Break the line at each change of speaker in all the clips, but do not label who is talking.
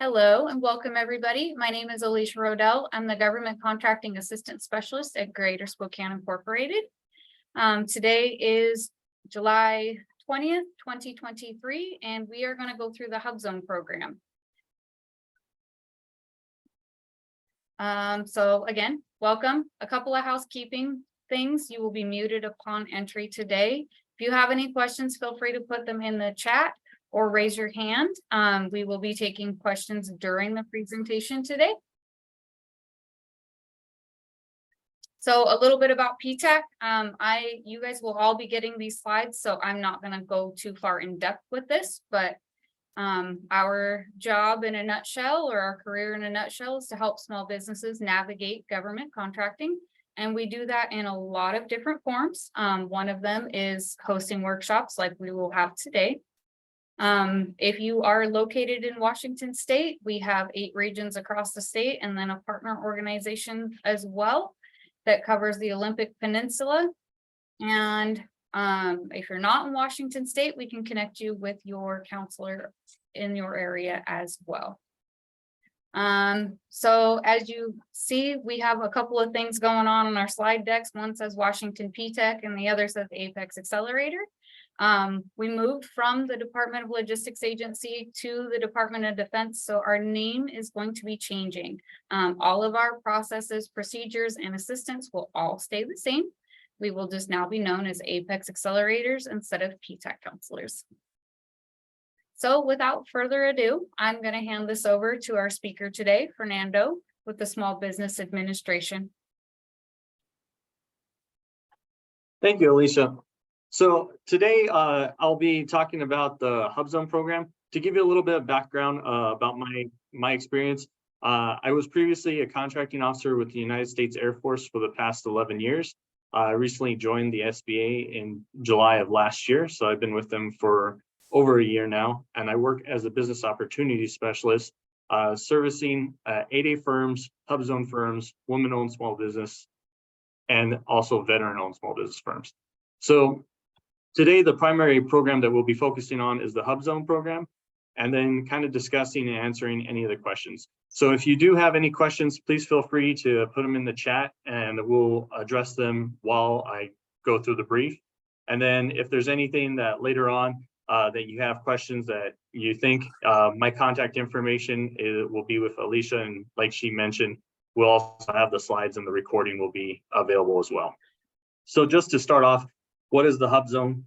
Hello and welcome everybody. My name is Aleesha Roedel. I'm the Government Contracting Assistant Specialist at Greater Spokane Incorporated. Today is July 20th, 2023, and we are going to go through the HUBZone program. So again, welcome. A couple of housekeeping things. You will be muted upon entry today. If you have any questions, feel free to put them in the chat or raise your hand. We will be taking questions during the presentation today. So a little bit about PTAC. You guys will all be getting these slides, so I'm not going to go too far in depth with this, but our job in a nutshell, or our career in a nutshell, is to help small businesses navigate government contracting. And we do that in a lot of different forms. One of them is hosting workshops like we will have today. If you are located in Washington State, we have 8 regions across the state, and then a partner organization as well that covers the Olympic Peninsula. And if you're not in Washington State, we can connect you with your counselor in your area as well. So as you see, we have a couple of things going on in our slide decks. One says Washington PTAC and the other says Apex Accelerator. We moved from the Department of Logistics Agency to the Department of Defense, so our name is going to be changing. All of our processes, procedures, and assistance will all stay the same. We will just now be known as Apex Accelerators instead of PTAC counselors. So without further ado, I'm going to hand this over to our speaker today, Fernando, with the Small Business Administration.
Thank you, Aleesha. So today I'll be talking about the HUBZone program. To give you a little bit of background about my experience, I was previously a contracting officer with the United States Air Force for the past 11 years. I recently joined the SBA in July of last year, so I've been with them for over a year now, and I work as a business opportunity specialist, servicing 8A firms, HUBZone firms, women-owned small business, and also veteran-owned small business firms. So today, the primary program that we'll be focusing on is the HUBZone program, and then kind of discussing and answering any of the questions. So if you do have any questions, please feel free to put them in the chat, and we'll address them while I go through the brief. And then if there's anything that later on that you have questions that you think, my contact information will be with Aleesha, and like she mentioned, we'll also have the slides and the recording will be available as well. So just to start off, what is the HUBZone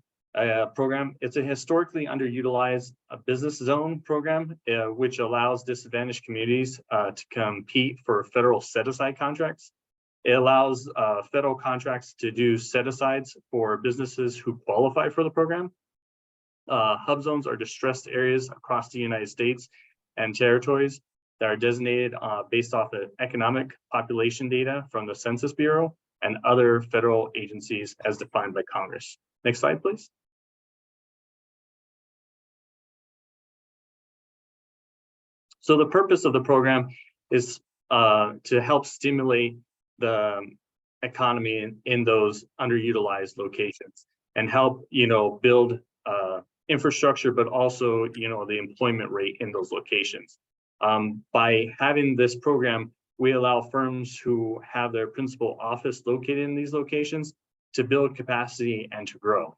program? It's a historically underutilized business zone program, which allows disadvantaged communities to compete for federal set-aside contracts. It allows federal contracts to do set-asides for businesses who qualify for the program. HUBZones are distressed areas across the United States and territories that are designated based off of economic population data from the Census Bureau and other federal agencies as defined by Congress. Next slide, please. So the purpose of the program is to help stimulate the economy in those underutilized locations and help, build infrastructure, but also, the employment rate in those locations. By having this program, we allow firms who have their principal office located in these locations to build capacity and to grow.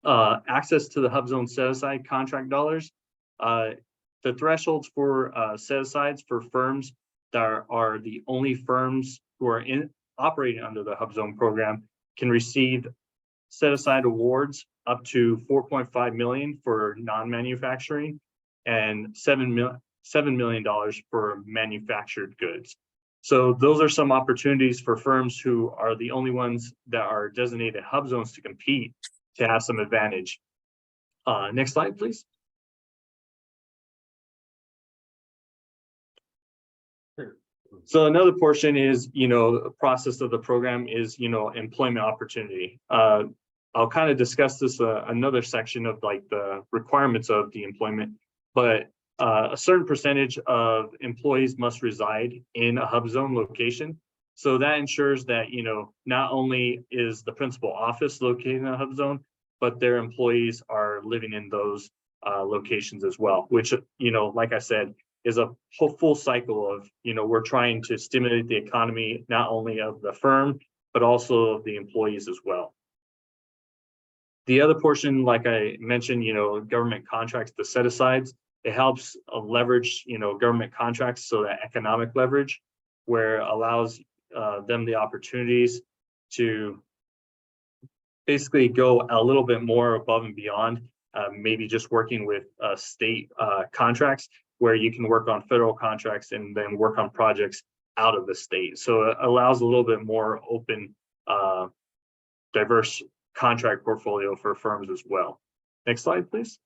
Access to the HUBZone set-aside contract dollars. The thresholds for set-asides for firms that are the only firms who are operating under the HUBZone program can receive set-aside awards up to $4.5 million for non-manufacturing and $7 million for manufactured goods. So those are some opportunities for firms who are the only ones that are designated HUBZones to compete to have some advantage. Next slide, please. So another portion is, the process of the program is, employment opportunity. I'll kind of discuss this another section of like the requirements of the employment, but a certain percentage of employees must reside in a HUBZone location. So that ensures that, not only is the principal office located in a HUBZone, but their employees are living in those locations as well, which, like I said, is a full cycle of, we're trying to stimulate the economy, not only of the firm, but also of the employees as well. The other portion, like I mentioned, government contracts, the set asides, it helps leverage, government contracts, so that economic leverage, where it allows them the opportunities to basically go a little bit more above and beyond, maybe just working with state contracts, where you can work on federal contracts and then work on projects out of the state. So it allows a little bit more open, diverse contract portfolio for firms as well. Next slide, please.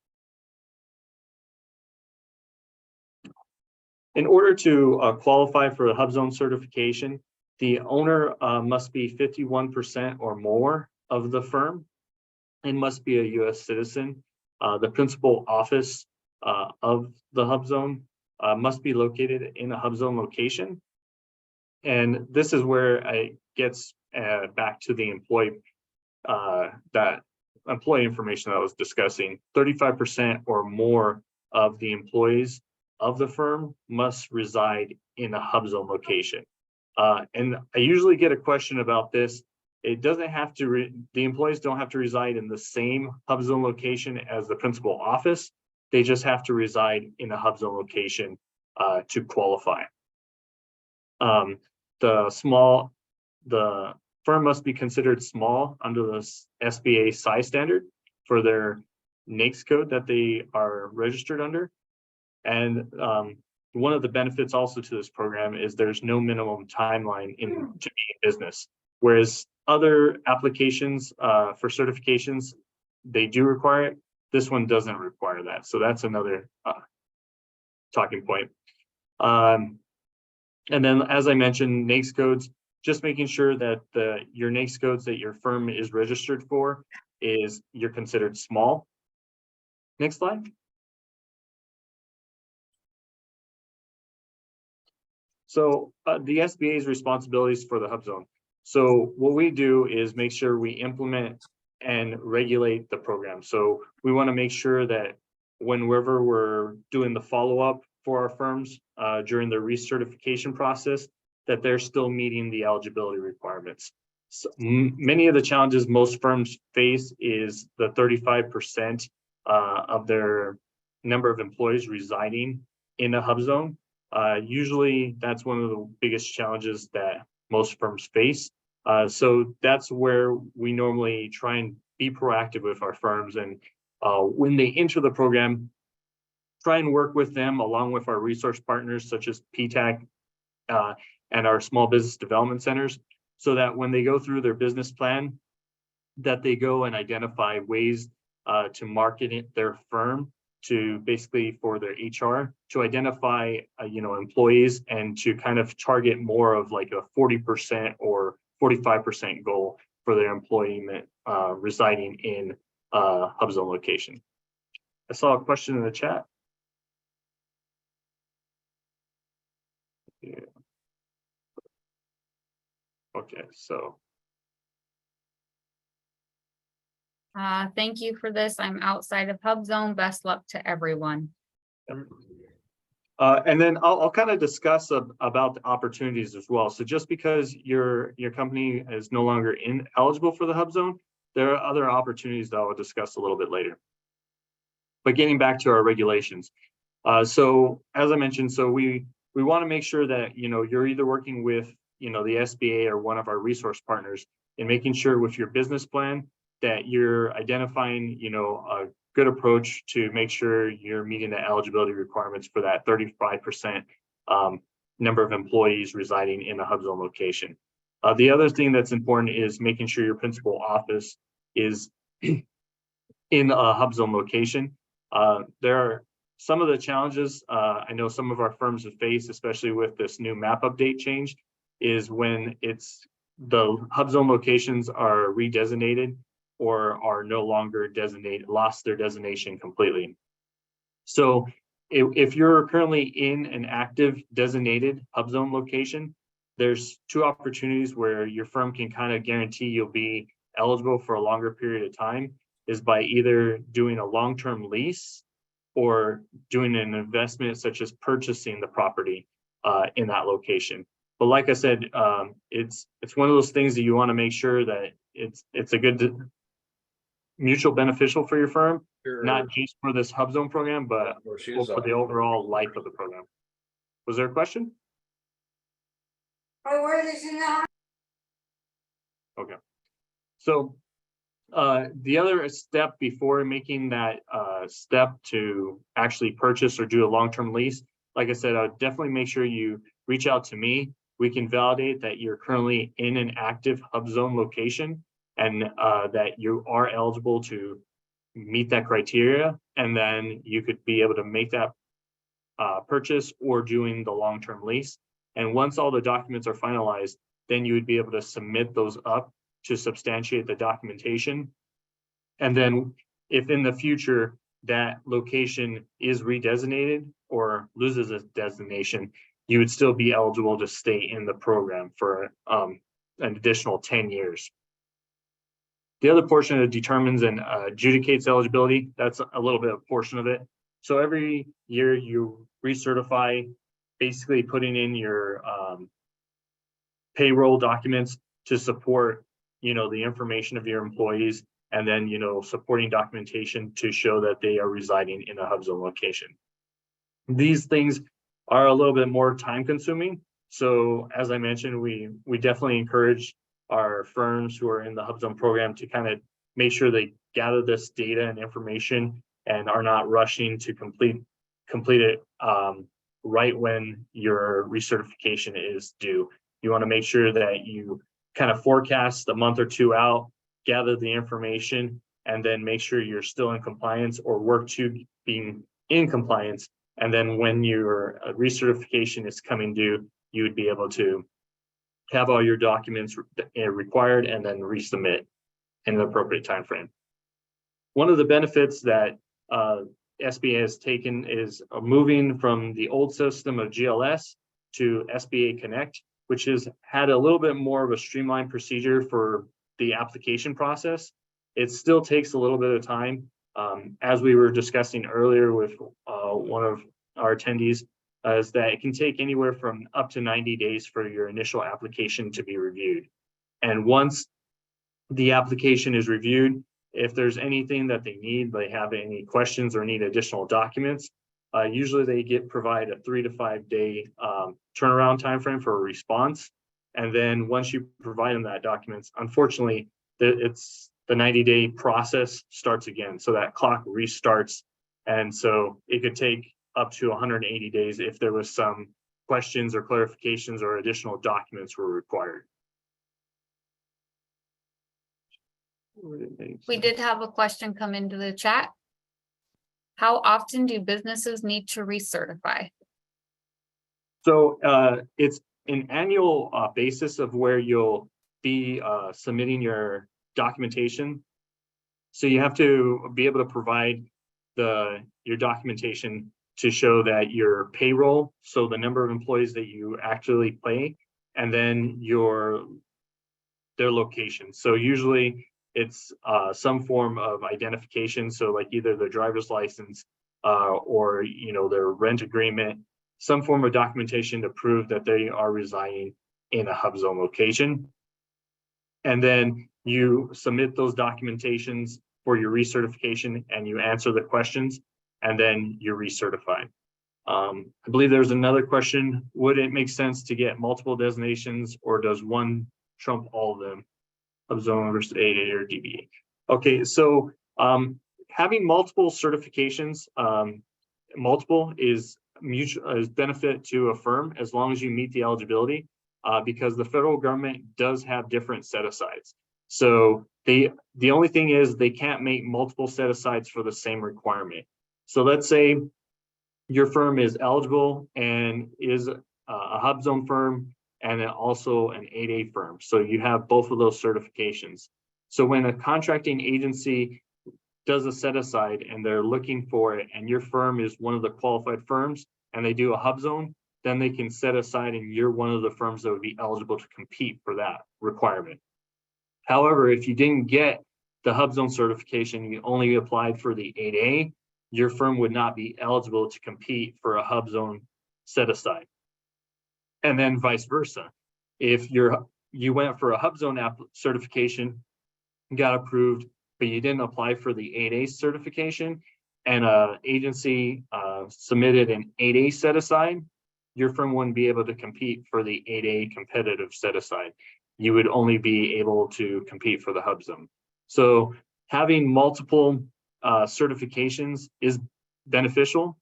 In order to qualify for the HUBZone certification, the owner must be 51% or more of the firm and must be a U.S. citizen. The principal office of the HUBZone must be located in a HUBZone location. And this is where it gets back to the employee information that I was discussing. 35% or more of the employees of the firm must reside in a HUBZone location. And I usually get a question about this. It doesn't have to, the employees don't have to reside in the same HUBZone location as the principal office. They just have to reside in a HUBZone location to qualify. The firm must be considered small under the SBA size standard for their NAICS code that they are registered under. And one of the benefits also to this program is there's no minimum timeline to be in business. Whereas other applications for certifications, they do require it. This one doesn't require that. So that's another talking point. And then, as I mentioned, NAICS codes, just making sure that your NAICS codes that your firm is registered for you're considered small. Next slide. So the SBA's responsibilities for the HUBZone. So what we do is make sure we implement and regulate the program. So we want to make sure that whenever we're doing the follow-up for our firms during the recertification process, that they're still meeting the eligibility requirements. So many of the challenges most firms face is the 35% of their number of employees residing in a HUBZone. Usually that's one of the biggest challenges that most firms face. So that's where we normally try and be proactive with our firms. And when they enter the program, try and work with them along with our resource partners such as PTAC and our small business development centers, so that when they go through their business plan, that they go and identify ways to market their firm, to basically for their HR, to identify employees and to kind of target more of like a 40% or 45% goal for their employment residing in a HUBZone location. I saw a question in the chat. Yeah. Okay, so.
Thank you for this. I'm outside of HUBZone. Best luck to everyone.
And then I'll kind of discuss about the opportunities as well. So just because your company is no longer eligible for the HUBZone, there are other opportunities that I'll discuss a little bit later. But getting back to our regulations. So as I mentioned, so we want to make sure that you're either working with the SBA or one of our resource partners in making sure with your business plan that you're identifying a good approach to make sure you're meeting the eligibility requirements for that 35% number of employees residing in a HUBZone location. The other thing that's important is making sure your principal office is in a HUBZone location. There are some of the challenges I know some of our firms have faced, especially with this new map update change, is when the HUBZone locations are redesignated or are no longer designated, lost their designation completely. So if you're currently in an active designated HUBZone location, there's two opportunities where your firm can kind of guarantee you'll be eligible for a longer period of time, is by either doing a long-term lease or doing an investment such as purchasing the property in that location. But like I said, it's one of those things that you want to make sure that it's a good mutual beneficial for your firm, not just for this HUBZone program, but for the overall life of the program. Was there a question? Okay. So the other step before making that step to actually purchase or do a long-term lease, like I said, I would definitely make sure you reach out to me. We can validate that you're currently in an active HUBZone location and that you are eligible to meet that criteria. And then you could be able to make that purchase or doing the long-term lease. And once all the documents are finalized, then you would be able to submit those up to substantiate the documentation. And then if in the future that location is redesignated or loses its designation, you would still be eligible to stay in the program for an additional 10 years. The other portion that determines and adjudicates eligibility, that's a little bit of a portion of it. So every year you recertify, basically putting in your payroll documents to support, the information of your employees, and then, supporting documentation to show that they are residing in a HUBZone location. These things are a little bit more time consuming. So as I mentioned, we definitely encourage our firms who are in the HUBZone program to kind of make sure they gather this data and information and are not rushing to complete it right when your recertification is due. You want to make sure that you kind of forecast a month or two out, gather the information, and then make sure you're still in compliance or work to being in compliance. And then when your recertification is coming due, you would be able to have all your documents required and then resubmit in an appropriate time frame. One of the benefits that SBA has taken is moving from the old system of GLS to SBA Connect, which has had a little bit more of a streamlined procedure for the application process. It still takes a little bit of time. As we were discussing earlier with one of our attendees, is that it can take anywhere from up to 90 days for your initial application to be reviewed. And once the application is reviewed, if there's anything that they need, they have any questions or need additional documents, usually they provide a 3 to 5 day turnaround time frame for a response. And then once you provide them that documents, unfortunately, the 90-day process starts again. So that clock restarts. And so it could take up to 180 days if there was some questions or clarifications or additional documents were required.
We did have a question come into the chat. How often do businesses need to recertify?
So it's an annual basis of where you'll be submitting your documentation. So you have to be able to provide your documentation to show that your payroll, so the number of employees that you actually pay, and then their location. So usually it's some form of identification. So like either their driver's license or their rent agreement, some form of documentation to prove that they are residing in a HUBZone location. And then you submit those documentations for your recertification and you answer the questions, and then you're recertified. I believe there's another question. Would it make sense to get multiple designations, or does one trump all of them? HUBZone versus AA or DBA. Okay, so having multiple certifications, multiple is benefit to a firm as long as you meet the eligibility, because the federal government does have different set-asides. So the only thing is they can't make multiple set-asides for the same requirement. So let's say your firm is eligible and is a HUBZone firm and then also an 8A firm. So you have both of those certifications. So when a contracting agency does a set-aside and they're looking for it, and your firm is one of the qualified firms and they do a HUBZone, then they can set aside and you're one of the firms that would be eligible to compete for that requirement. However, if you didn't get the HUBZone certification, you only applied for the 8A, your firm would not be eligible to compete for a HUBZone set aside. And then vice versa. If you went for a HUBZone certification, got approved, but you didn't apply for the 8A certification, and an agency submitted an 8A set aside, your firm wouldn't be able to compete for the 8A competitive set aside. You would only be able to compete for the HUBZone. So having multiple certifications is beneficial.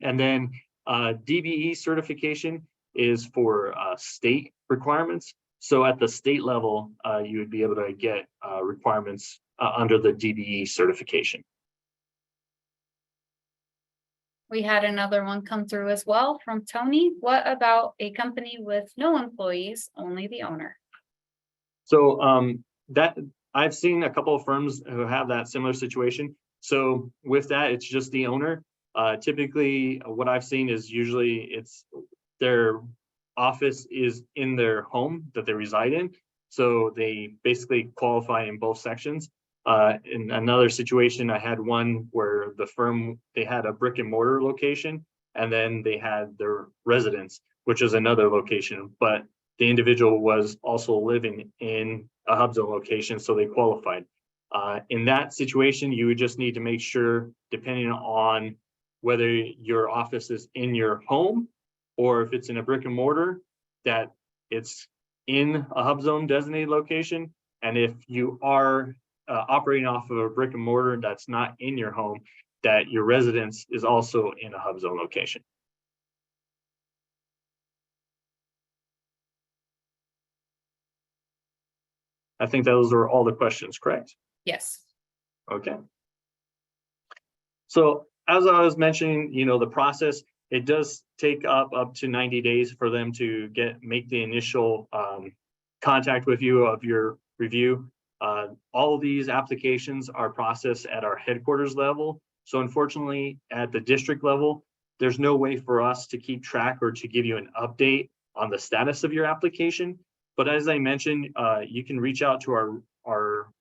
And then DBE certification is for state requirements. So at the state level, you would be able to get requirements under the DBE certification.
We had another one come through as well from Tony. What about a company with no employees, only the owner?
So that I've seen a couple of firms who have that similar situation. So with that, it's just the owner. Typically, what I've seen is usually it's their office is in their home that they reside in. So they basically qualify in both sections. In another situation, I had one where the firm, they had a brick and mortar location, and then they had their residence, which is another location, but the individual was also living in a HUBZone location, so they qualified. In that situation, you would just need to make sure, depending on whether your office is in your home or if it's in a brick and mortar, that it's in a HUBZone designated location. And if you are operating off of a brick and mortar that's not in your home, that your residence is also in a HUBZone location. I think those are all the questions, correct?
Yes.
Okay. So as I was mentioning, the process, it does take up to 90 days for them to make the initial contact with you of your review. All of these applications are processed at our headquarters level. So unfortunately, at the district level, there's no way for us to keep track or to give you an update on the status of your application. But as I mentioned, you can reach out to our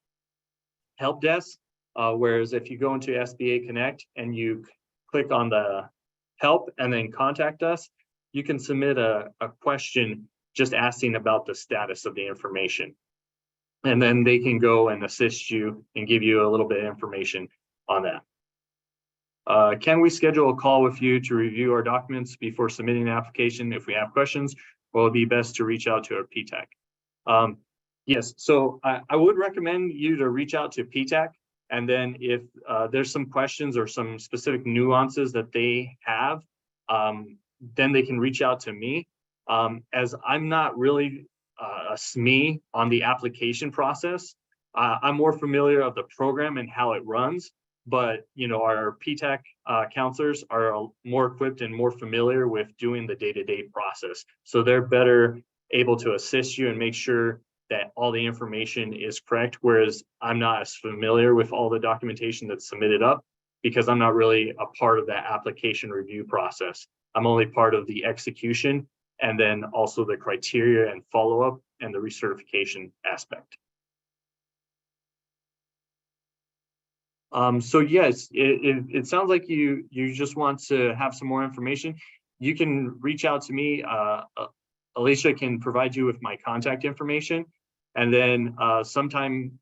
help desk. Whereas if you go into SBA Connect and you click on the help and then contact us, you can submit a question just asking about the status of the information. And then they can go and assist you and give you a little bit of information on that. Can we schedule a call with you to review our documents before submitting an application? If we have questions, well, it'd be best to reach out to our PTAC. Yes, so I would recommend you to reach out to PTAC. And then if there's some questions or some specific nuances that they have, then they can reach out to me. As I'm not really a SME on the application process, I'm more familiar of the program and how it runs. But our PTAC counselors are more equipped and more familiar with doing the day-to-day process. So they're better able to assist you and make sure that all the information is correct, whereas I'm not as familiar with all the documentation that's submitted up because I'm not really a part of that application review process. I'm only part of the execution and then also the criteria and follow-up and the recertification aspect. So yes, it sounds like you just want to have some more information. You can reach out to me. Aleesha can provide you with my contact information. And then sometime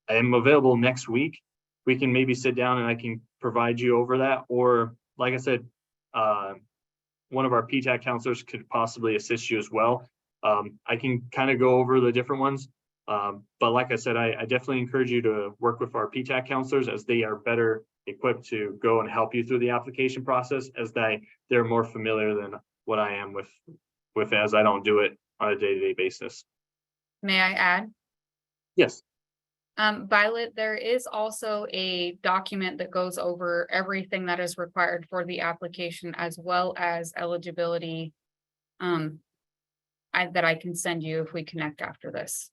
I am available next week. We can maybe sit down and I can provide you over that. Or like I said, one of our PTAC counselors could possibly assist you as well. I can kind of go over the different ones. But like I said, I definitely encourage you to work with our PTAC counselors as they are better equipped to go and help you through the application process, as they're more familiar than what I am with as I don't do it on a day-to-day basis.
May I add?
Yes.
Violet, there is also a document that goes over everything that is required for the application as well as eligibility that I can send you if we connect after this.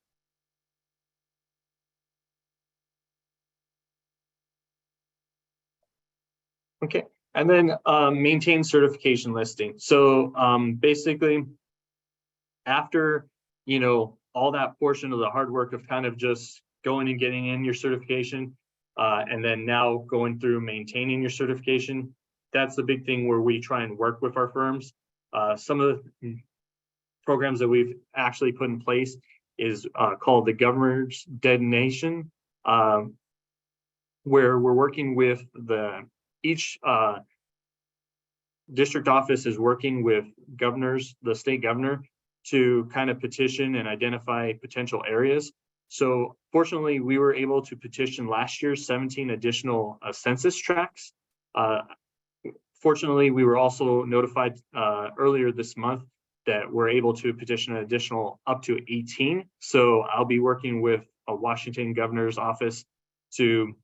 Okay, and then maintain certification listing. So basically, after all that portion of the hard work of kind of just going and getting in your certification, and then now going through maintaining your certification. That's the big thing where we try and work with our firms. Some of the programs that we've actually put in place is called the governor's designation, where we're working with each district office is working with governors, the state governor, to kind of petition and identify potential areas. So fortunately, we were able to petition last year 17 additional census tracts. Fortunately, we were also notified earlier this month that we're able to petition an additional up to 18. So I'll be working with a Washington governor's office to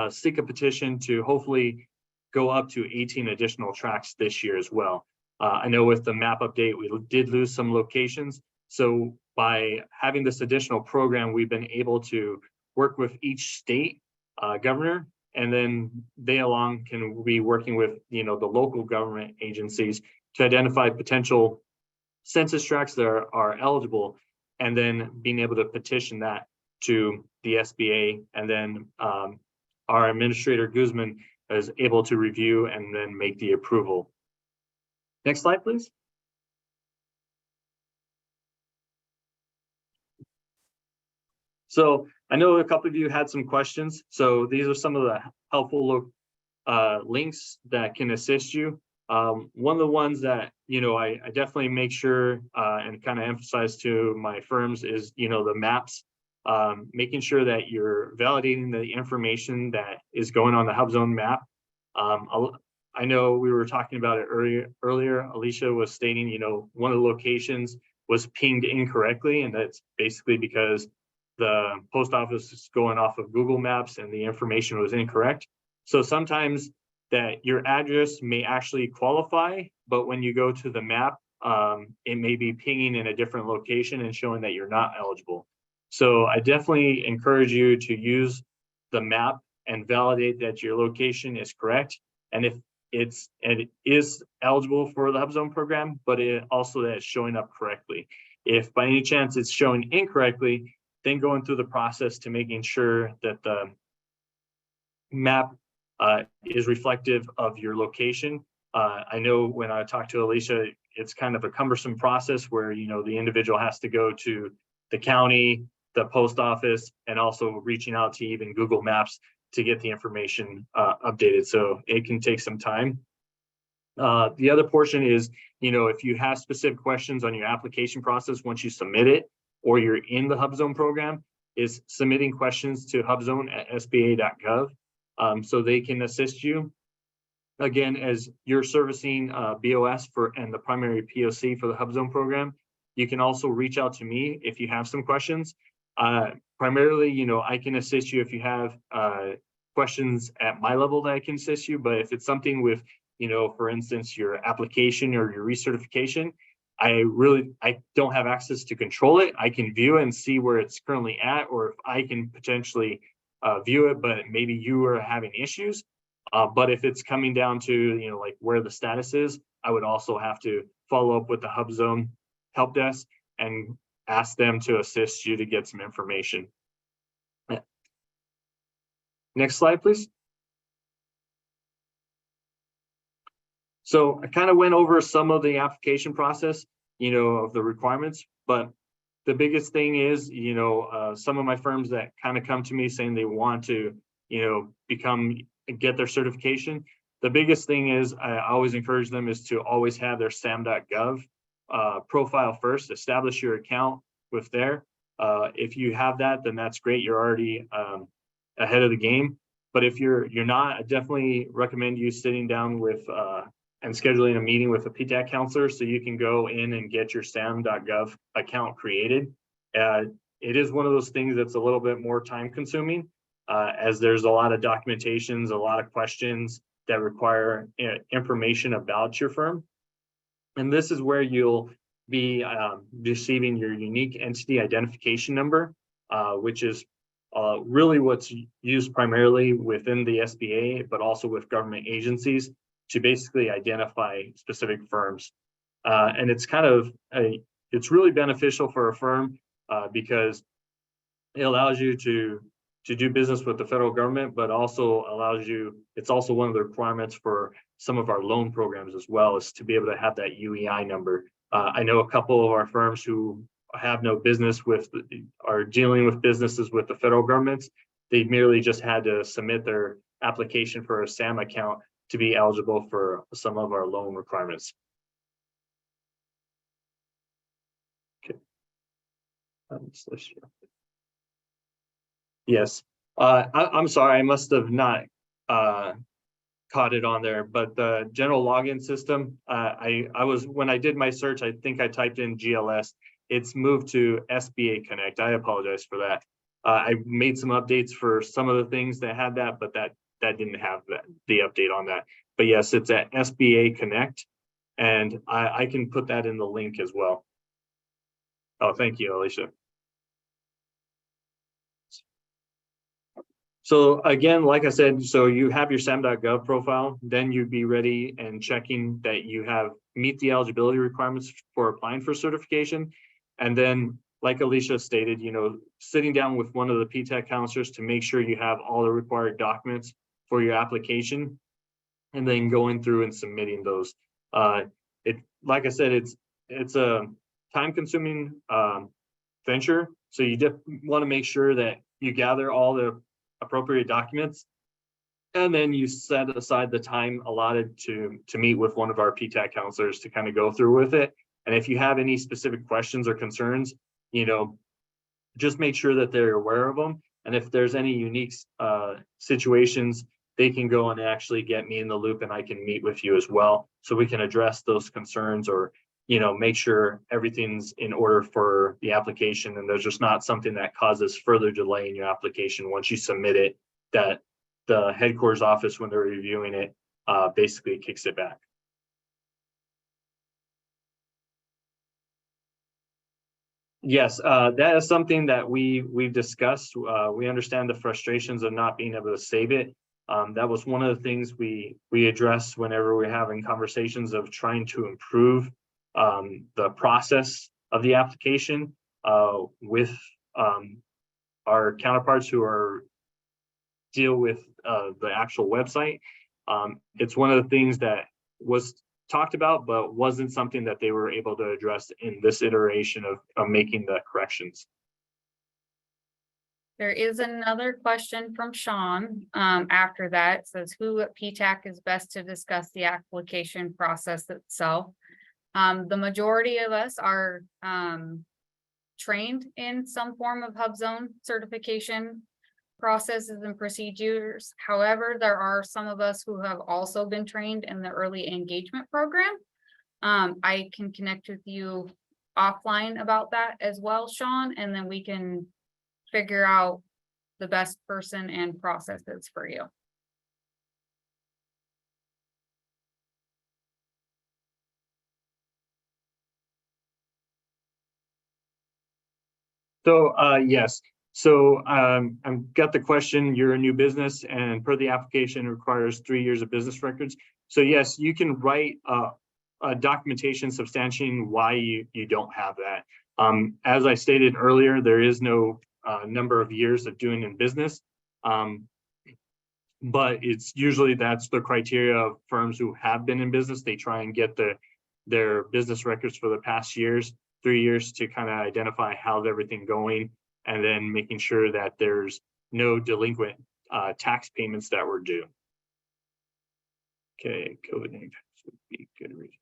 seek a petition to hopefully go up to 18 additional tracts this year as well. I know with the map update, we did lose some locations. So by having this additional program, we've been able to work with each state governor, and then they along can be working with the local government agencies to identify potential census tracts that are eligible, and then being able to petition that to the SBA, and then our administrator Guzman is able to review and then make the approval. Next slide, please. So I know a couple of you had some questions. So these are some of the helpful links that can assist you. One of the ones that, I definitely make sure and kind of emphasize to my firms is, the maps, making sure that you're validating the information that is going on the HUBZone map. I know we were talking about it earlier. Aleesha was stating, one of the locations was pinged incorrectly, and that's basically because the post office is going off of Google Maps and the information was incorrect. So sometimes that your address may actually qualify, but when you go to the map, it may be pinging in a different location and showing that you're not eligible. So I definitely encourage you to use the map and validate that your location is correct. And if it is eligible for the HUBZone program, but it also that it's showing up correctly. If by any chance it's showing incorrectly, then going through the process to making sure that the map is reflective of your location. I know when I talked to Aleesha, it's kind of a cumbersome process where, the individual has to go to the county, the post office, and also reaching out to even Google Maps to get the information updated. So it can take some time. The other portion is, if you have specific questions on your application process, once you submit it, or you're in the HUBZone program, is submitting questions to HUBZone at sba.gov. So they can assist you. Again, as you're servicing BOS and the primary POC for the HUBZone program, you can also reach out to me if you have some questions. Primarily, I can assist you if you have questions at my level that I can assist you. But if it's something with, for instance, your application or your recertification, I don't have access to control it. I can view it and see where it's currently at, or if I can potentially view it, but maybe you are having issues. But if it's coming down to, like where the status is, I would also have to follow up with the HUBZone help desk and ask them to assist you to get some information. Next slide, please. So I kind of went over some of the application process, of the requirements, but the biggest thing is, some of my firms that kind of come to me saying they want to, get their certification. The biggest thing is I always encourage them is to always have their sam.gov profile first, establish your account with there. If you have that, then that's great. You're already ahead of the game. But if you're not, I definitely recommend you sitting down with and scheduling a meeting with a PTAC counselor so you can go in and get your sam.gov account created. It is one of those things that's a little bit more time consuming as there's a lot of documentations, a lot of questions that require information about your firm. And this is where you'll be receiving your unique entity identification number, which is really what's used primarily within the SBA, but also with government agencies to basically identify specific firms. And it's kind of it's really beneficial for a firm because it allows you to to do business with the federal government, but also allows you, it's also one of the requirements for some of our loan programs as well, is to be able to have that UEI number. I know a couple of our firms who have no business with, are dealing with businesses with the federal government. They merely just had to submit their application for a SAM account to be eligible for some of our loan requirements. Okay. Yes, I'm sorry, I must have not caught it on there, but the general login system, I was, when I did my search, I think I typed in GLS. It's moved to SBA Connect. I apologize for that. I made some updates for some of the things that had that, but that didn't have the update on that. But yes, it's at SBA Connect, and I can put that in the link as well. Oh, thank you, Aleesha. So again, like I said, so you have your SAM.gov profile, then you'd be ready and checking that you have meet the eligibility requirements for applying for certification. And then, like Aleesha stated, you know, sitting down with one of the PTAC counselors to make sure you have all the required documents for your application, and then going through and submitting those. Like I said, it's a time-consuming venture, so you just want to make sure that you gather all the appropriate documents, and then you set aside the time allotted to meet with one of our PTAC counselors to kind of go through with it. And if you have any specific questions or concerns, you know, just make sure that they're aware of them. And if there's any unique situations, they can go and actually get me in the loop, and I can meet with you as well, so we can address those concerns, or, you know, make sure everything's in order for the application, and there's just not something that causes further delay in your application once you submit it, that the headquarters office, when they're reviewing it, basically kicks it back. Yes, that is something that we've discussed. We understand the frustrations of not being able to save it. That was one of the things we addressed whenever we're having conversations of trying to improve the process of the application with our counterparts who are deal with the actual website. It's one of the things that was talked about, but wasn't something that they were able to address in this iteration of making the corrections.
There is another question from Sean after that. It says, who at PTAC is best to discuss the application process itself? The majority of us are trained in some form of HUBZone certification processes and procedures. However, there are some of us who have also been trained in the early engagement program. I can connect with you offline about that as well, Sean, and then we can figure out the best person and processes for you.
So yes, so I've got the question, you're a new business and per the application requires 3 years of business records. So yes, you can write a documentation substantiating why you don't have that. As I stated earlier, there is no number of years of doing in business, but it's usually that's the criteria of firms who have been in business. They try and get their business records for the past 3 years to kind of identify how's everything going, and then making sure that there's no delinquent tax payments that were due. Okay, COVID-19 would be good reason.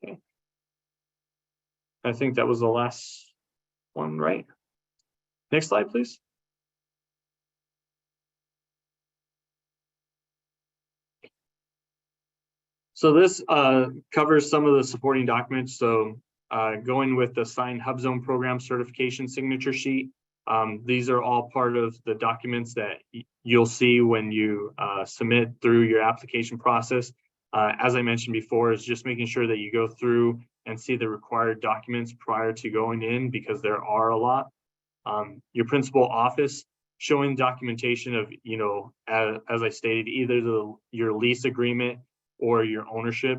Okay. I think that was the last one, right? Next slide, please. So this covers some of the supporting documents. So going with the signed HUBZone Program certification signature sheet. These are all part of the documents that you'll see when you submit through your application process. As I mentioned before, is just making sure that you go through and see the required documents prior to going in, because there are a lot. Your principal office showing documentation of, you know, as I stated, either your lease agreement or your ownership.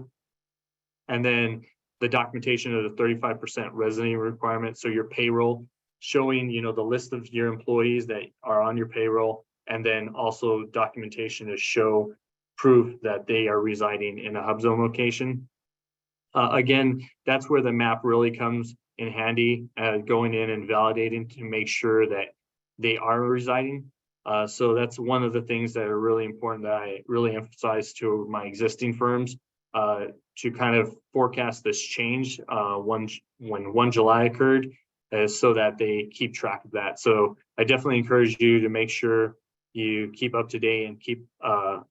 And then the documentation of the 35% residency requirement. So your payroll showing, the list of your employees that are on your payroll, and then also documentation to show proof that they are residing in a HUBZone location. Again, that's where the map really comes in handy, going in and validating to make sure that they are residing. So that's one of the things that are really important that I really emphasize to my existing firms, to kind of forecast this change when 1 July occurred, so that they keep track of that. So I definitely encourage you to make sure you keep up to date and keep up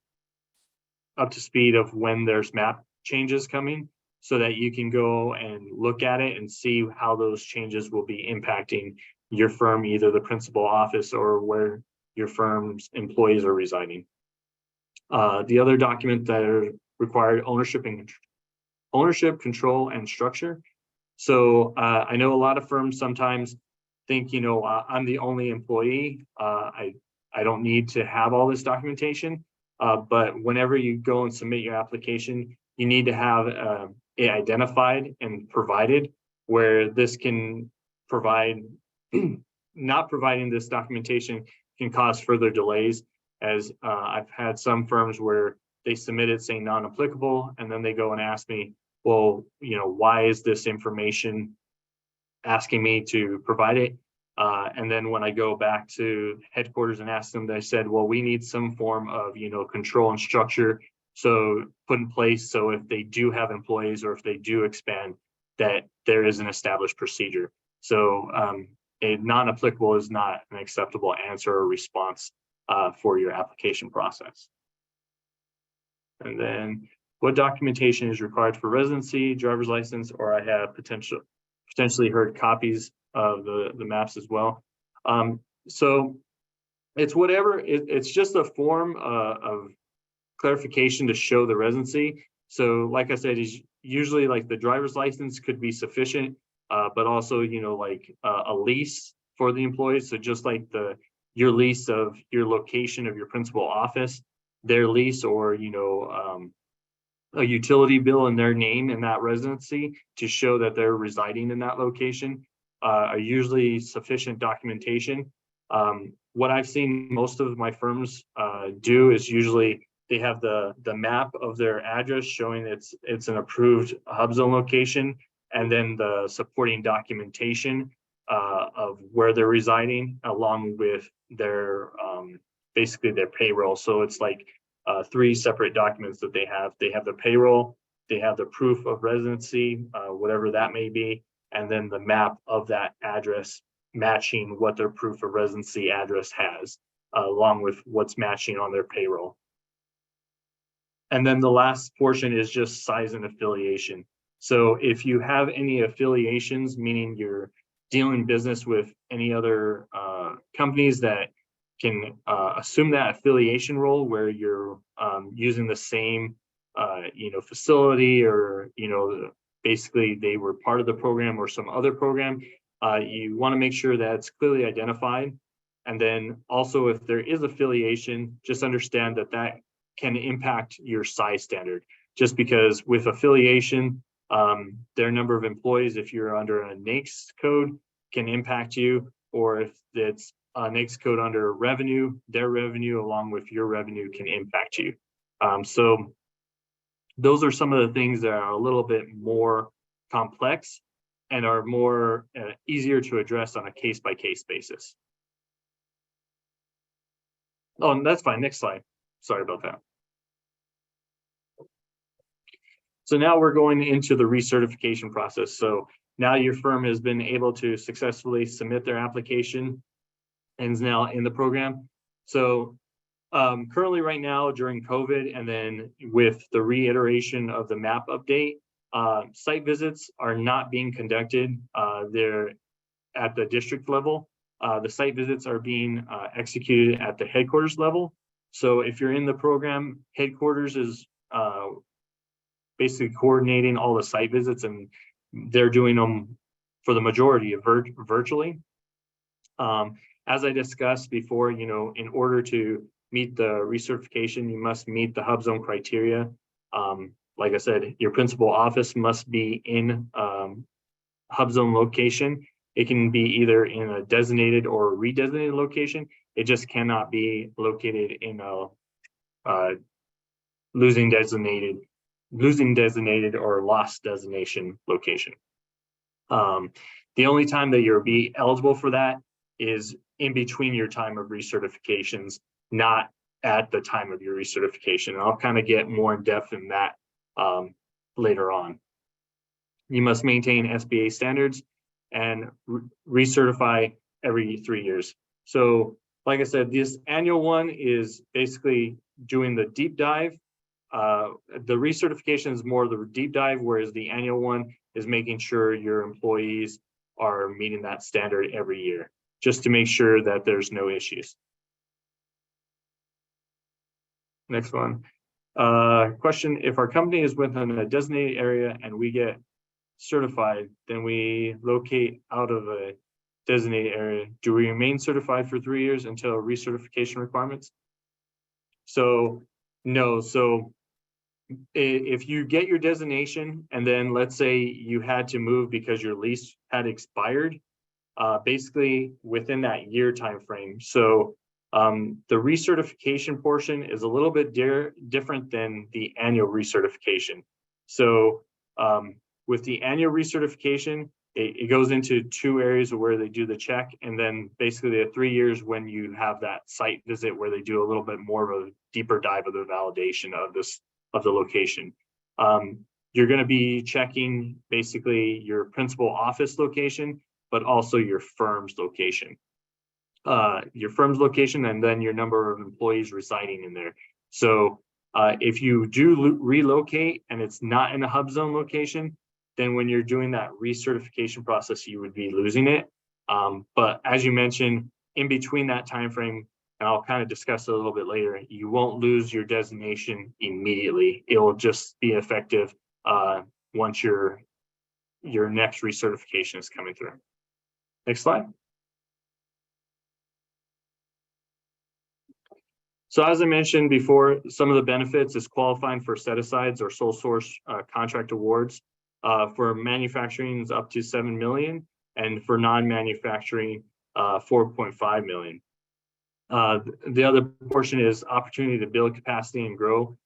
to speed of when there's map changes coming, so that you can go and look at it and see how those changes will be impacting your firm, either the principal office or where your firm's employees are residing. The other document that are required, ownership, control, and structure. So I know a lot of firms sometimes think, I'm the only employee. I don't need to have all this documentation. But whenever you go and submit your application, you need to have it identified and provided, where this can provide, not providing this documentation can cause further delays, as I've had some firms where they submit it saying non-applicable, and then they go and ask me, well, why is this information asking me to provide it? And then when I go back to headquarters and ask them, they said, well, we need some form of, control and structure so put in place, so if they do have employees or if they do expand, that there is an established procedure. So a non-applicable is not an acceptable answer or response for your application process. And then what documentation is required for residency, driver's license, or I have potentially heard copies of the maps as well. So it's whatever, it's just a form of clarification to show the residency. So like I said, is usually like the driver's license could be sufficient, but also, like a lease for the employees. So just like your lease of your location of your principal office, their lease, or, a utility bill in their name in that residency to show that they're residing in that location, are usually sufficient documentation. What I've seen most of my firms do is usually they have the map of their address showing it's an approved HUBZone location, and then the supporting documentation of where they're residing, along with their basically their payroll. So it's like 3 separate documents that they have. They have the payroll, they have the proof of residency, whatever that may be, and then the map of that address matching what their proof of residency address has, along with what's matching on their payroll. And then the last portion is just size and affiliation. So if you have any affiliations, meaning you're dealing business with any other companies that can assume that affiliation role, where you're using the same facility, or basically they were part of the program or some other program, you want to make sure that it's clearly identified. And then also, if there is affiliation, just understand that that can impact your size standard, just because with affiliation, their number of employees, if you're under a NAICS code, can impact you, or if it's a NAICS code under revenue, their revenue along with your revenue can impact you. So those are some of the things that are a little bit more complex and are more easier to address on a case-by-case basis. Oh, that's fine. Next slide. Sorry about that. So now we're going into the recertification process. So now your firm has been able to successfully submit their application and is now in the program. So currently right now during COVID, and then with the reiteration of the map update, site visits are not being conducted. They're at the district level. The site visits are being executed at the headquarters level. So if you're in the program, headquarters is basically coordinating all the site visits, and they're doing them for the majority of virtually. As I discussed before, in order to meet the recertification, you must meet the HUBZone criteria. like I said, your principal office must be in HUBZone location. It can be either in a designated or redesignated location. It just cannot be located in a losing designated or lost designation location. The only time that you'll be eligible for that is in between your time of recertifications, not at the time of your recertification. And I'll kind of get more in depth in that later on. You must maintain SBA standards and recertify every 3 years. So like I said, this annual one is basically doing the deep dive. The recertification is more of the deep dive, whereas the annual one is making sure your employees are meeting that standard every year, just to make sure that there's no issues. Next one. Question, if our company is within a designated area and we get certified, then we locate out of a designated area, do we remain certified for 3 years until recertification requirements? So no. So if you get your designation and then let's say you had to move because your lease had expired, basically within that year time frame. So the recertification portion is a little bit different than the annual recertification. So with the annual recertification, it goes into 2 areas where they do the check, and then basically the 3 years when you have that site visit where they do a little bit more of a deeper dive of the validation of the location. You're going to be checking basically your principal office location, but also your firm's location. Your firm's location and then your number of employees residing in there. So if you do relocate and it's not in a HUBZone location, then when you're doing that recertification process, you would be losing it. But as you mentioned, in between that time frame, and I'll kind of discuss it a little bit later, you won't lose your designation immediately. It will just be effective once your next recertification is coming through. Next slide. So as I mentioned before, some of the benefits is qualifying for set-asides or sole source contract awards. For manufacturing is up to 7 million, and for non-manufacturing, 4.5 million. The other portion is opportunity to build capacity and grow,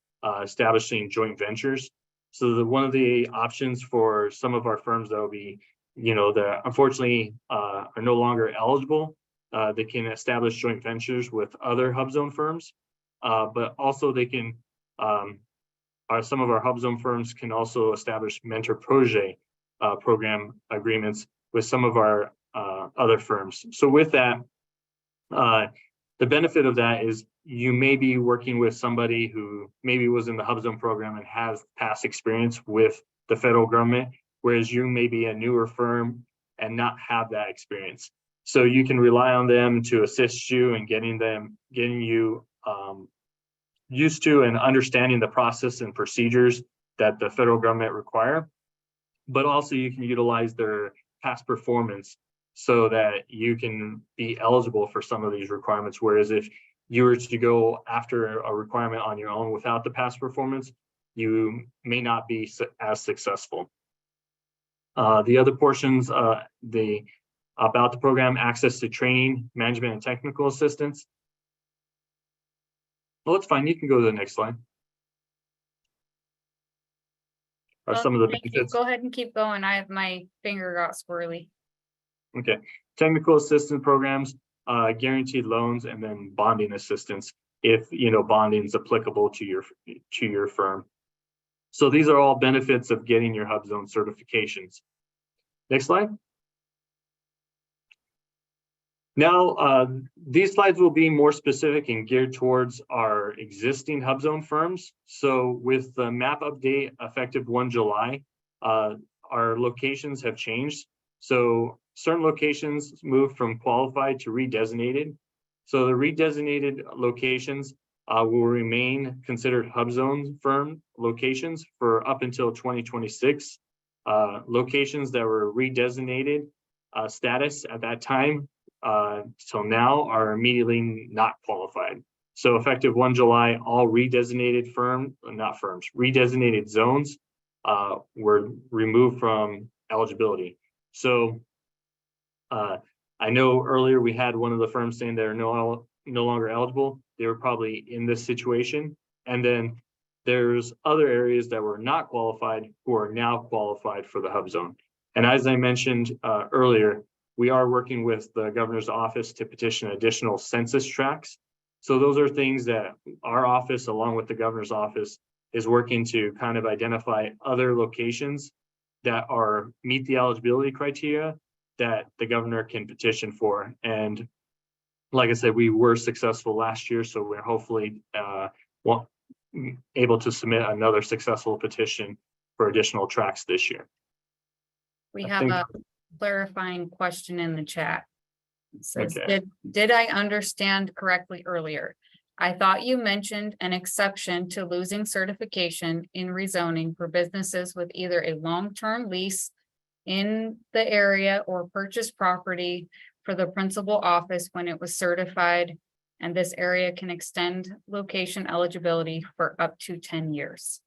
establishing joint ventures. So one of the options for some of our firms that will be, that unfortunately are no longer eligible, they can establish joint ventures with other HUBZone firms, but also they can, some of our HUBZone firms can also establish mentor projet program agreements with some of our other firms. So with that, the benefit of that is you may be working with somebody who maybe was in the HUBZone program and has past experience with the federal government, whereas you may be a newer firm and not have that experience. So you can rely on them to assist you in getting you used to and understanding the process and procedures that the federal government require, but also you can utilize their past performance so that you can be eligible for some of these requirements. Whereas if you were to go after a requirement on your own without the past performance, you may not be as successful. The other portions, about the program, access to training, management, and technical assistance. Well, that's fine. You can go to the next slide. Are some of the benefits.
Go ahead and keep going. My finger got squirrely.
Okay. Technical assistance programs, guaranteed loans, and then bonding assistance if bonding is applicable to your firm. So these are all benefits of getting your HUBZone certifications. Next slide. Now, these slides will be more specific and geared towards our existing HUBZone firms. So with the map update effective 1 July, our locations have changed. So certain locations moved from qualified to redesignated. So the redesignated locations will remain considered HUBZone firm locations for up until 2026. Locations that were redesignated status at that time till now are immediately not qualified. So effective 1 July, all redesignated redesignated zones were removed from eligibility. So I know earlier we had one of the firms saying they're no longer eligible. They were probably in this situation. And then there's other areas that were not qualified who are now qualified for the hub zone. And as I mentioned earlier, we are working with the governor's office to petition additional census tracts. So those are things that our office, along with the governor's office, is working to kind of identify other locations that meet the eligibility criteria that the governor can petition for. And like I said, we were successful last year, so we're hopefully able to submit another successful petition for additional tracts this year.
We have a clarifying question in the chat. It says,
Okay.
did I understand correctly earlier? I thought you mentioned an exception to losing certification in rezoning for businesses with either a long-term lease in the area or purchase property for the principal office when it was certified, and this area can extend location eligibility for up to 10 years.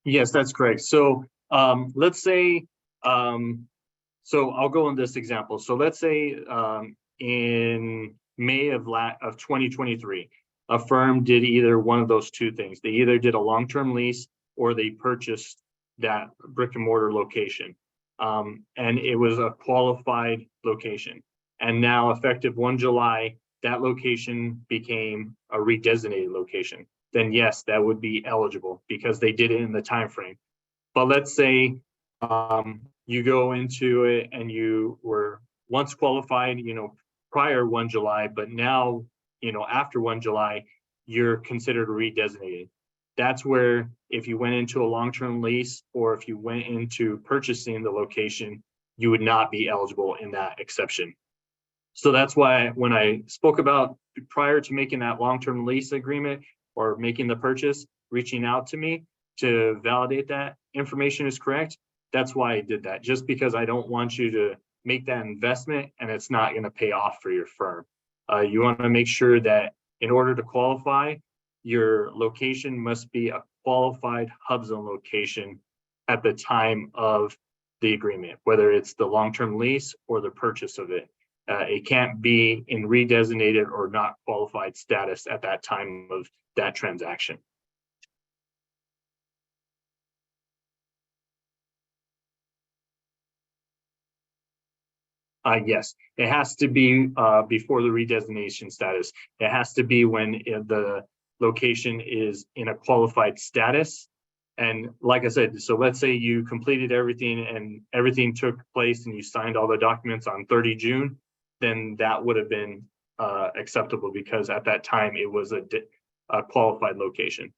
Yes, that's correct. So let's say, so I'll go on this example. So let's say in May of 2023, a firm did either one of those two things. They either did a long-term lease or they purchased that brick and mortar location. And it was a qualified location. And now effective 1 July, that location became a redesignated location. Then yes, that would be eligible because they did it in the time frame. But let's say you go into it and you were once qualified, prior 1 July, but now, after 1 July, you're considered redesignated. That's where if you went into a long-term lease or if you went into purchasing the location, you would not be eligible in that exception. So that's why when I spoke about prior to making that long-term lease agreement or making the purchase, reaching out to me to validate that information is correct, that's why I did that, just because I don't want you to make that investment and it's not going to pay off for your firm. You want to make sure that in order to qualify, your location must be a qualified HUBZone location at the time of the agreement, whether it's the long-term lease or the purchase of it. It can't be in redesignated or not qualified status at that time of that transaction. Yes, it has to be before the redesignation status. It has to be when the location is in a qualified status. And like I said, so let's say you completed everything and everything took place and you signed all the documents on 30 June, then that would have been acceptable because at that time it was a qualified location.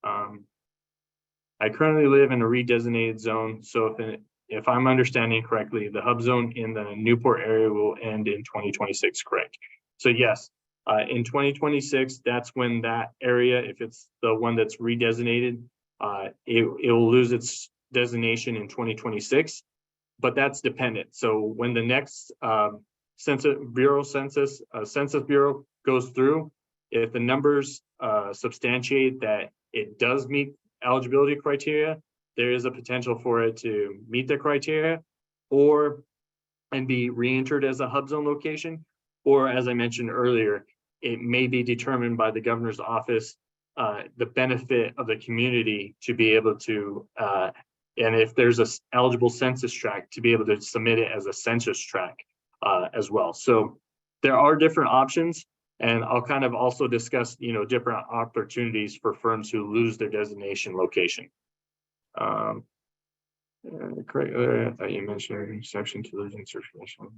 I currently live in a redesignated zone, so if I'm understanding correctly, the hub zone in the Newport area will end in 2026, correct? So yes, in 2026, that's when that area, if it's the one that's redesignated, it will lose its designation in 2026, but that's dependent. So when the next Census Bureau goes through, if the numbers substantiate that it does meet eligibility criteria, there is a potential for it to meet the criteria and be re-entered as a hub zone location. Or as I mentioned earlier, it may be determined by the governor's office, the benefit of the community to be able to, and if there's a eligible census tract, to be able to submit it as a census tract as well. So there are different options. And I'll kind of also discuss, different opportunities for firms who lose their designation location. Correct. I thought you mentioned exception to losing certification.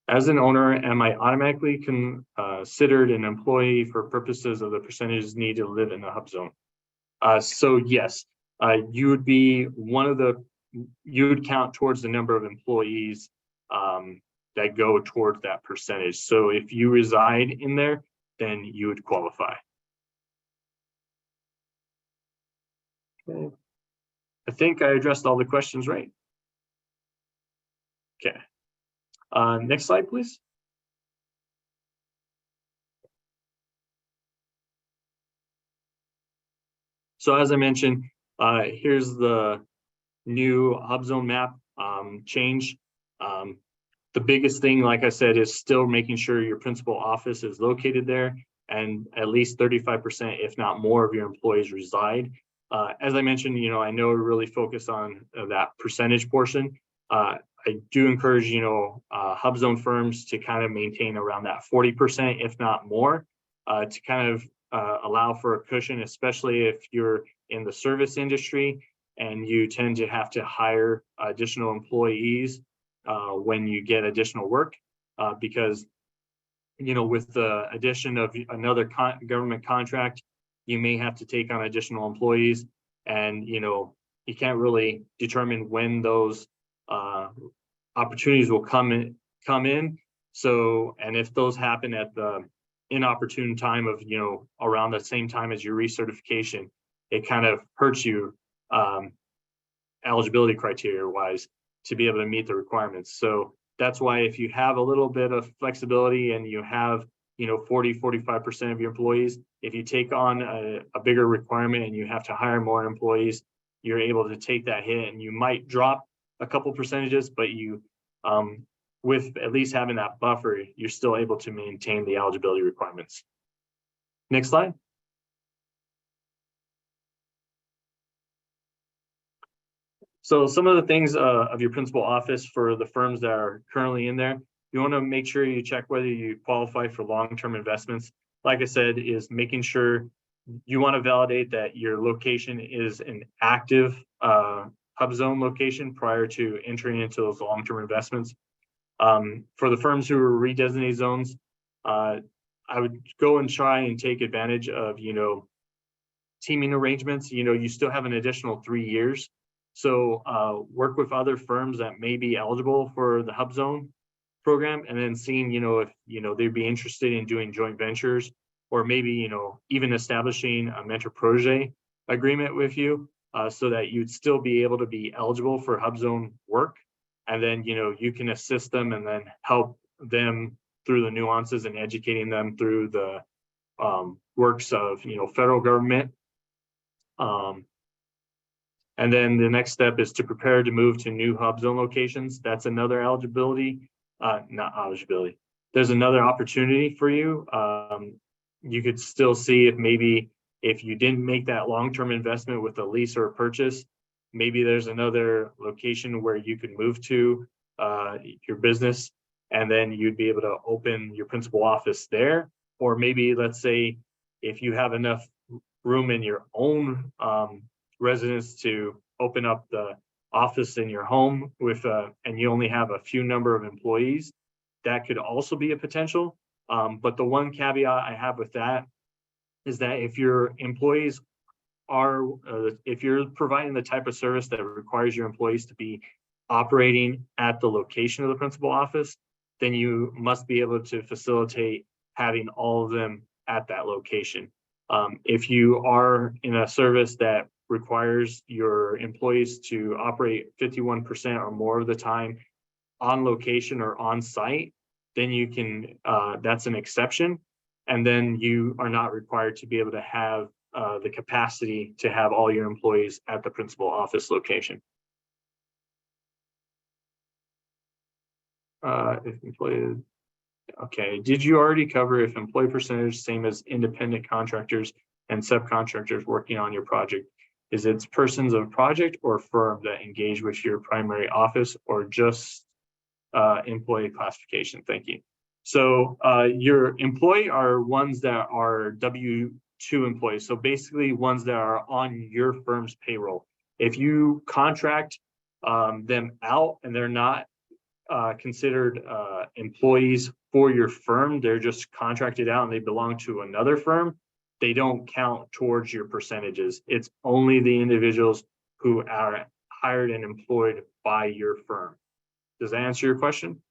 As an owner, am I automatically considered an employee for purposes of the percentages needed to live in the hub zone? So yes, you would be you would count towards the number of employees that go towards that percentage. So if you reside in there, then you would qualify. Okay. I think I addressed all the questions right. Okay. Next slide, please. So as I mentioned, here's the new HUBZone map change. The biggest thing, like I said, is still making sure your principal office is located there and at least 35%, if not more, of your employees reside. As I mentioned, I know we're really focused on that percentage portion. I do encourage, HUBZone firms to kind of maintain around that 40%, if not more, to kind of allow for a cushion, especially if you're in the service industry and you tend to have to hire additional employees when you get additional work, because, with the addition of another government contract, you may have to take on additional employees, and, you can't really determine when those opportunities will come in. So, and if those happen at the inopportune time of, around the same time as your recertification, it kind of hurts you eligibility criteria wise to be able to meet the requirements. So that's why if you have a little bit of flexibility and you have, 40-45% of your employees, if you take on a bigger requirement and you have to hire more employees, you're able to take that hit, and you might drop a couple percentages, but you, with at least having that buffer, you're still able to maintain the eligibility requirements. Next slide. So some of the things of your principal office for the firms that are currently in there, you want to make sure you check whether you qualify for long-term investments. Like I said, is making sure you want to validate that your location is an active HUBZone location prior to entering into those long-term investments. For the firms who are redesignated zones, I would go and try and take advantage of, teaming arrangements. You still have an additional 3 years. So work with other firms that may be eligible for the HUBZone program, and then seeing, if, they'd be interested in doing joint ventures, or maybe, even establishing a mentor protege agreement with you, so that you'd still be able to be eligible for HUBZone work. And then, you can assist them and then help them through the nuances and educating them through the works of, federal government. And then the next step is to prepare to move to new HUBZone locations. That's another eligibility, not eligibility. There's another opportunity for you. You could still see if you didn't make that long-term investment with a lease or a purchase, maybe there's another location where you could move to your business, and then you'd be able to open your principal office there. Or maybe, let's say, if you have enough room in your own residence to open up the office in your home with and you only have a few number of employees, that could also be a potential. But the one caveat I have with that is that if your employees are, if you're providing the type of service that requires your employees to be operating at the location of the principal office, then you must be able to facilitate having all of them at that location. If you are in a service that requires your employees to operate 51% or more of the time on location or on site, then you can, that's an exception. And then you are not required to be able to have the capacity to have all your employees at the principal office location. If employee, okay, did you already cover if employee percentage same as independent contractors and subcontractors working on your project? Is it persons of project or firm that engage with your primary office, or just employee classification? Thank you. So your employee are ones that are W-2 employees. So basically ones that are on your firm's payroll. If you contract them out and they're not considered employees for your firm, they're just contracted out and they belong to another firm, they don't count towards your percentages. It's only the individuals who are hired and employed by your firm. Does that answer your question?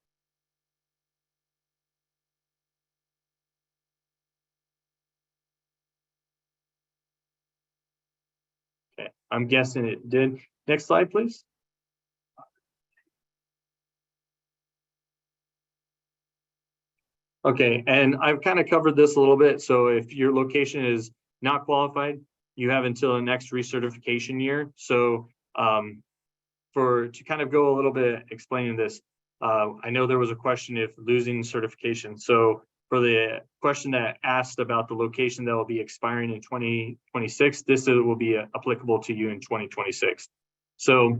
Okay, I'm guessing it did. Next slide, please. Okay, and I've kind of covered this a little bit. So if your location is not qualified, you have until the next recertification year. So to kind of go a little bit explaining this, I know there was a question if losing certification. So for the question that asked about the location that will be expiring in 2026, this will be applicable to you in 2026. So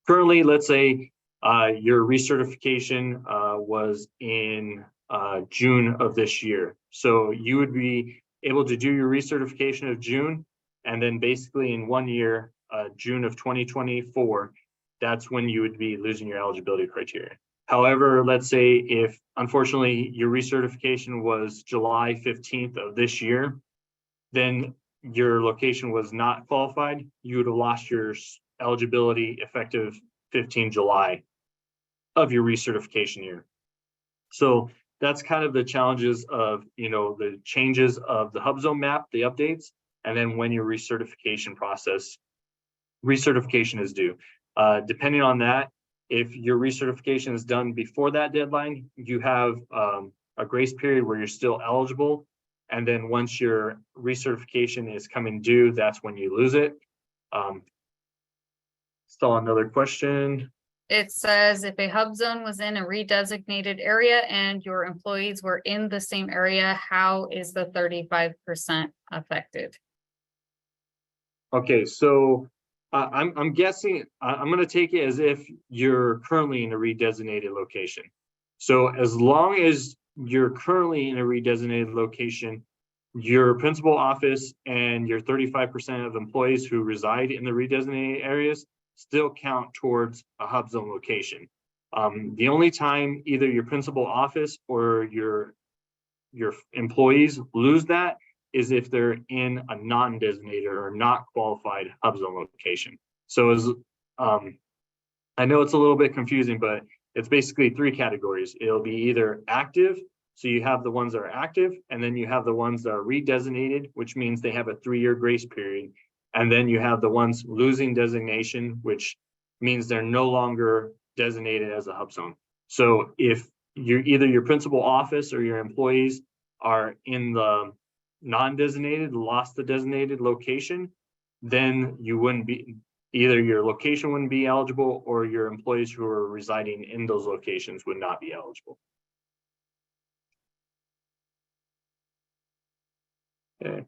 currently, let's say your recertification was in June of this year. So you would be able to do your recertification of June, and then basically in 1 year, June of 2024, that's when you would be losing your eligibility criteria. However, let's say if unfortunately your recertification was July 15th of this year, then your location was not qualified, you would have lost your eligibility effective 15 July of your recertification year. So that's kind of the challenges of, the changes of the HUBZone map, the updates, and then when your recertification is due. Depending on that, if your recertification is done before that deadline, you have a grace period where you're still eligible. And then once your recertification is coming due, that's when you lose it. Saw another question.
It says if a hub zone was in a redesignated area and your employees were in the same area, how is the 35% affected?
Okay, so I'm guessing, I'm going to take it as if you're currently in a redesignated location. So as long as you're currently in a redesignated location, your principal office and your 35% of employees who reside in the redesignated areas still count towards a hub zone location. The only time either your principal office or your employees lose that is if they're in a non-designated or not qualified hub zone location. So as I know it's a little bit confusing, but it's basically 3 categories. It'll be either active, so you have the ones that are active, and then you have the ones that are redesignated, which means they have a 3-year grace period. And then you have the ones losing designation, which means they're no longer designated as a hub zone. So if you're either your principal office or your employees are in the non-designated, lost the designated location, then you wouldn't be, either your location wouldn't be eligible or your employees who are residing in those locations would not be eligible. Okay.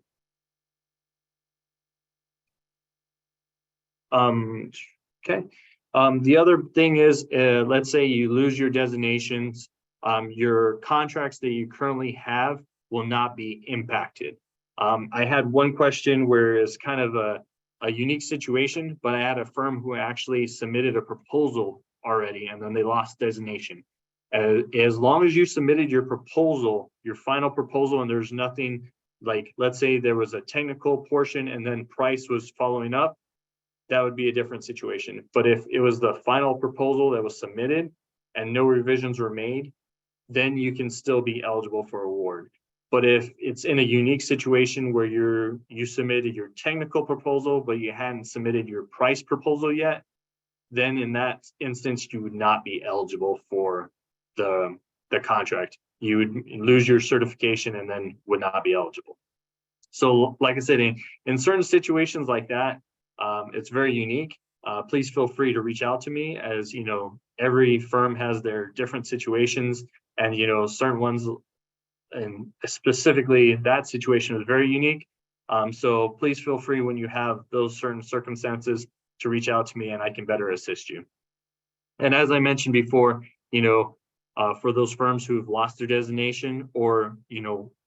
Okay. The other thing is, let's say you lose your designations, your contracts that you currently have will not be impacted. I had one question where it's kind of a unique situation, but I had a firm who actually submitted a proposal already, and then they lost designation. As long as you submitted your proposal, your final proposal, and there's nothing like, let's say there was a technical portion and then price was following up, that would be a different situation. But if it was the final proposal that was submitted and no revisions were made, then you can still be eligible for award. But if it's in a unique situation where you submitted your technical proposal, but you hadn't submitted your price proposal yet, then in that instance, you would not be eligible for the contract. You would lose your certification and then would not be eligible. So like I said, in certain situations like that, it's very unique. Please feel free to reach out to me, as every firm has their different situations, and certain ones, and specifically that situation is very unique. So please feel free when you have those certain circumstances to reach out to me, and I can better assist you. And as I mentioned before, for those firms who've lost their designation or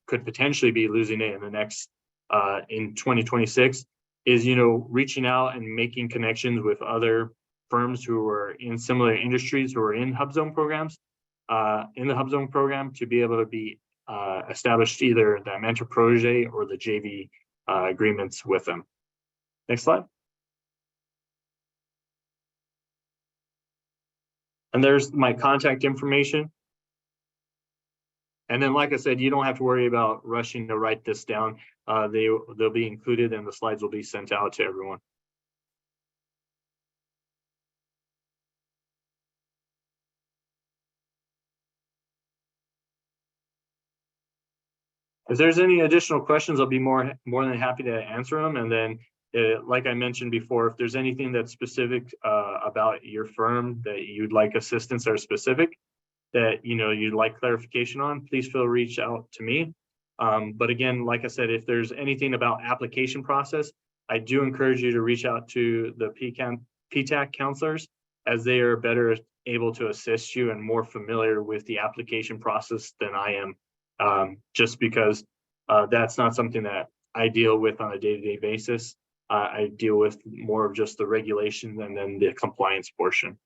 could potentially be losing it in the next in 2026, is reaching out and making connections with other firms who are in similar industries who are in HUBZone programs, in the HUBZone program, to be able to be established either the mentor protege or the JV agreements with them. Next slide. And there's my contact information. And then, like I said, you don't have to worry about rushing to write this down. They'll be included and the slides will be sent out to everyone. If there's any additional questions, I'll be more than happy to answer them. And then, like I mentioned before, if there's anything that's specific about your firm that you'd like assistance or specific that you'd like clarification on, please feel reach out to me. But again, like I said, if there's anything about application process, I do encourage you to reach out to the PTAC counselors, as they are better able to assist you and more familiar with the application process than I am, just because that's not something that I deal with on a day-to-day basis. I deal with more of just the regulation and then the compliance portion.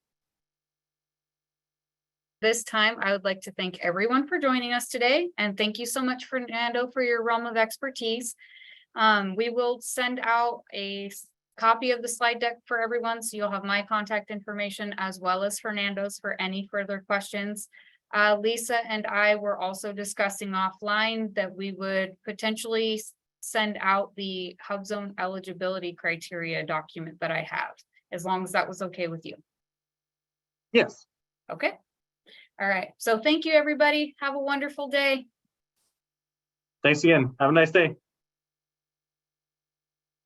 This time, I would like to thank everyone for joining us today, and thank you so much, Fernando, for your realm of expertise. We will send out a copy of the slide deck for everyone, so you'll have my contact information as well as Fernando's for any further questions. Aleesha and I were also discussing offline that we would potentially send out the HUBZone eligibility criteria document that I have, as long as that was okay with you.
Yes.
Okay. All right. So thank you, everybody. Have a wonderful day.
Thanks again. Have a nice day.